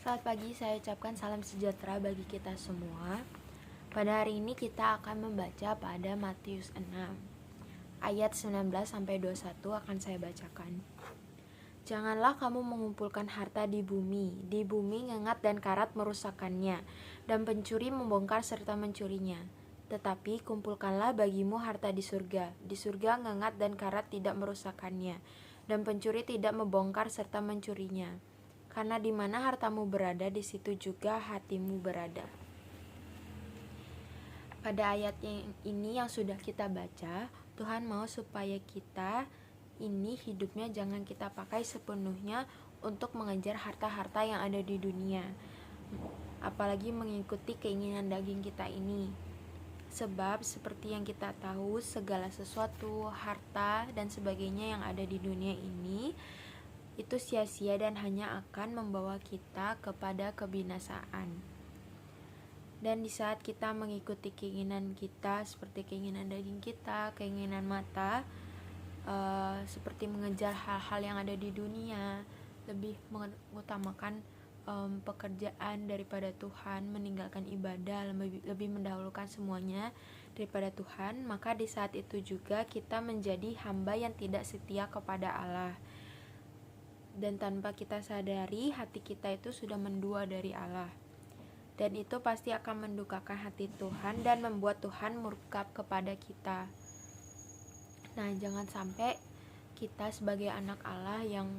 Selamat pagi, saya ucapkan salam sejahtera bagi kita semua. Pada hari ini kita akan membaca pada Matius 6 ayat 19-21 akan saya bacakan. Janganlah kamu mengumpulkan harta di bumi ngengat dan karat merusakkannya, dan pencuri membongkar serta mencurinya. Tetapi kumpulkanlah bagimu harta di surga ngengat dan karat tidak merusakkannya, dan pencuri tidak membongkar serta mencurinya. Karena di mana hartamu berada, di situ juga hatimu berada. Pada ayat ini yang sudah kita baca, Tuhan mau supaya kita ini hidupnya jangan kita pakai sepenuhnya untuk mengejar harta-harta yang ada di dunia, apalagi mengikuti keinginan daging kita ini. Sebab seperti yang kita tahu, segala sesuatu, harta dan sebagainya yang ada di dunia ini itu sia-sia dan hanya akan membawa kita kepada kebinasaan. Dan di saat kita mengikuti keinginan kita, seperti keinginan daging kita, keinginan mata, seperti mengejar hal-hal yang ada di dunia, lebih mengutamakan pekerjaan daripada Tuhan, meninggalkan ibadah, lebih mendahulukan semuanya daripada Tuhan, maka di saat itu juga kita menjadi hamba yang tidak setia kepada Allah. Dan tanpa kita sadari, hati kita itu sudah mendua dari Allah. Dan itu pasti akan mendukakan hati Tuhan dan membuat Tuhan murka kepada kita. Nah, jangan sampai kita sebagai anak Allah yang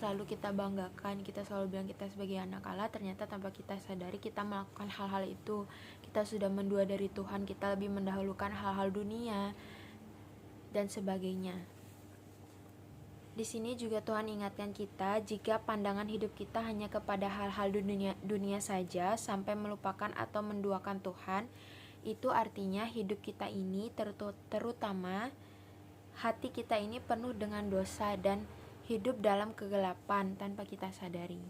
selalu kita banggakan, kita selalu bilang kita sebagai anak Allah, ternyata tanpa kita sadari kita melakukan hal-hal itu. Kita sudah mendua dari Tuhan, kita lebih mendahulukan hal-hal dunia dan sebagainya. Di sini juga Tuhan ingatkan kita, jika pandangan hidup kita hanya kepada hal-hal dunia saja sampai melupakan atau menduakan Tuhan, itu artinya hidup kita ini terutama hati kita ini penuh dengan dosa dan hidup dalam kegelapan tanpa kita sadari.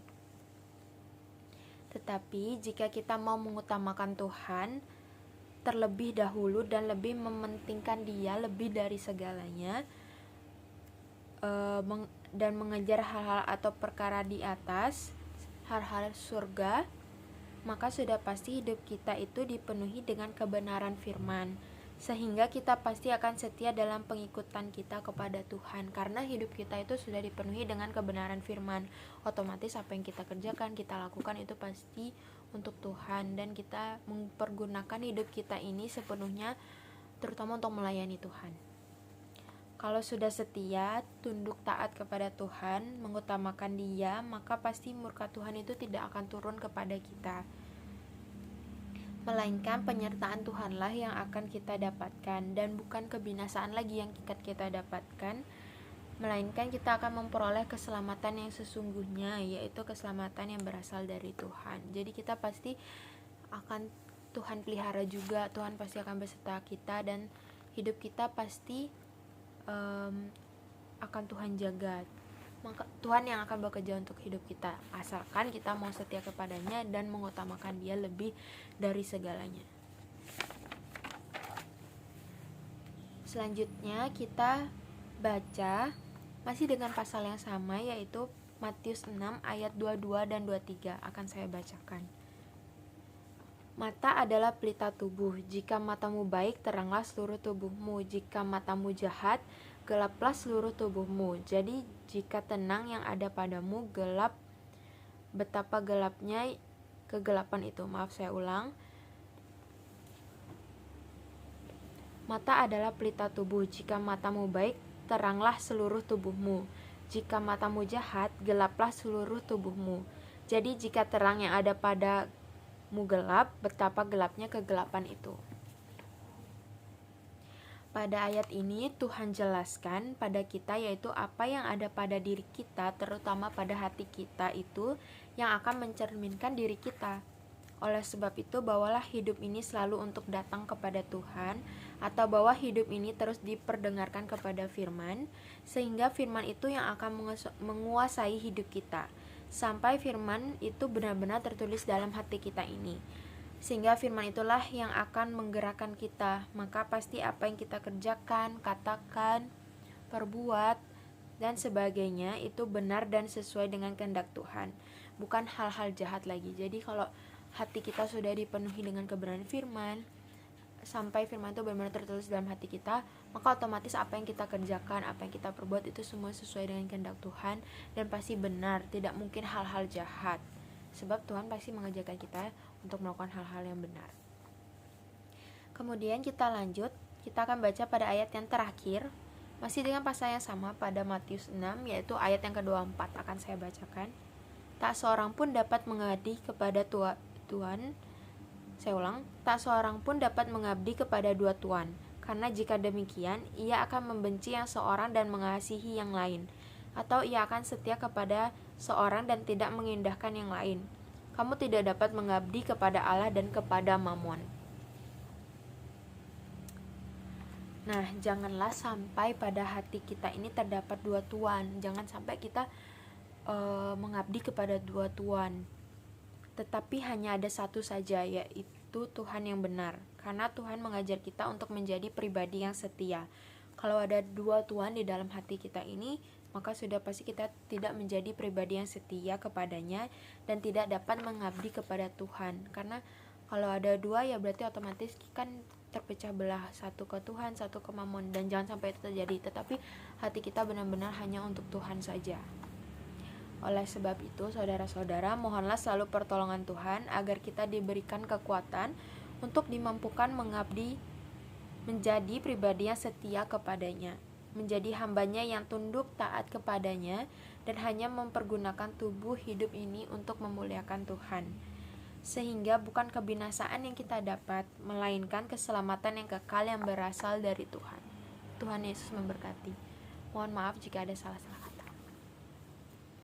Tetapi jika kita mau mengutamakan Tuhan terlebih dahulu dan lebih mementingkan Dia lebih dari segalanya, dan mengejar hal-hal atau perkara di atas, hal-hal surga, maka sudah pasti hidup kita itu dipenuhi dengan kebenaran firman, sehingga kita pasti akan setia dalam pengikutan kita kepada Tuhan. Karena hidup kita itu sudah dipenuhi dengan kebenaran firman, otomatis apa yang kita kerjakan, kita lakukan itu pasti untuk Tuhan, dan kita mempergunakan hidup kita ini sepenuhnya terutama untuk melayani Tuhan. Kalau sudah setia, tunduk taat kepada Tuhan, mengutamakan Dia, maka pasti murka Tuhan itu tidak akan turun kepada kita. Melainkan penyertaan Tuhanlah yang akan kita dapatkan, dan bukan kebinasaan lagi yang kita dapatkan, melainkan kita akan memperoleh keselamatan yang sesungguhnya, yaitu keselamatan yang berasal dari Tuhan. Jadi kita pasti akan Tuhan pelihara juga, Tuhan pasti akan beserta kita, dan hidup kita pasti akan Tuhan jaga. Maka Tuhan yang akan bekerja untuk hidup kita, asalkan kita mau setia kepadanya dan mengutamakan Dia lebih dari segalanya. Selanjutnya kita baca masih dengan pasal yang sama, yaitu Matius 6 ayat 22 dan 23 akan saya bacakan. Mata adalah pelita tubuh. Jika matamu baik, teranglah seluruh tubuhmu. Jika matamu jahat, gelaplah seluruh tubuhmu. Jadi jika tenang yang ada padamu gelap, betapa gelapnya kegelapan itu. Saya ulang. Mata adalah pelita tubuh. Jika matamu baik, teranglah seluruh tubuhmu. Jika matamu jahat, gelaplah seluruh tubuhmu. Jadi jika terang yang ada padamu gelap, betapa gelapnya kegelapan itu. Pada ayat ini Tuhan jelaskan pada kita, yaitu apa yang ada pada diri kita, terutama pada hati kita itu yang akan mencerminkan diri kita. Oleh sebab itu, bawalah hidup ini selalu untuk datang kepada Tuhan, atau bawa hidup ini terus diperdengarkan kepada firman, sehingga firman itu yang akan menguasai hidup kita, sampai firman itu benar-benar tertulis dalam hati kita ini. Sehingga firman itulah yang akan menggerakkan kita, maka pasti apa yang kita kerjakan, katakan, perbuat, dan sebagainya itu benar dan sesuai dengan kehendak Tuhan. bukan hal-hal jahat lagi. Jadi kalau hati kita sudah dipenuhi dengan kebenaran firman, sampai firman itu benar-benar tertulis dalam hati kita, maka otomatis apa yang kita kerjakan, apa yang kita perbuat itu semua sesuai dengan kehendak Tuhan dan pasti benar, tidak mungkin hal-hal jahat. Sebab Tuhan pasti mengajarkan kita untuk melakukan hal-hal yang benar. Kemudian kita lanjut, kita akan baca pada ayat yang terakhir, masih dengan pasal yang sama pada Matius 6, yaitu ayat yang ke-24 akan saya bacakan. Tak seorang pun dapat mengabdi kepada Tuhan. Saya ulang, tak seorang pun dapat mengabdi kepada dua tuan, karena jika demikian, ia akan membenci yang seorang dan mengasihi yang lain, atau ia akan setia kepada seorang dan tidak mengindahkan yang lain. Kamu tidak dapat mengabdi kepada Allah dan kepada Mamon. Nah, janganlah sampai pada hati kita ini terdapat dua tuan. Jangan sampai kita mengabdi kepada dua tuan, tetapi hanya ada satu saja, yaitu Tuhan yang benar. Karena Tuhan mengajar kita untuk menjadi pribadi yang setia. Kalau ada dua tuan di dalam hati kita ini, maka sudah pasti kita tidak menjadi pribadi yang setia kepadanya dan tidak dapat mengabdi kepada Tuhan. Karena kalau ada dua, ya berarti otomatis kan terpecah belah, satu ke Tuhan, satu ke Mamon, dan jangan sampai itu terjadi. Tetapi hati kita benar-benar hanya untuk Tuhan saja. Oleh sebab itu, saudara-saudara, mohonlah selalu pertolongan Tuhan agar kita diberikan kekuatan untuk dimampukan mengabdi, menjadi pribadi yang setia kepadanya, menjadi hambanya yang tunduk taat kepadanya, dan hanya mempergunakan tubuh hidup ini untuk memuliakan Tuhan. Sehingga bukan kebinasaan yang kita dapat, melainkan keselamatan yang kekal yang berasal dari Tuhan. Tuhan Yesus memberkati. Mohon maaf jika ada salah-salah.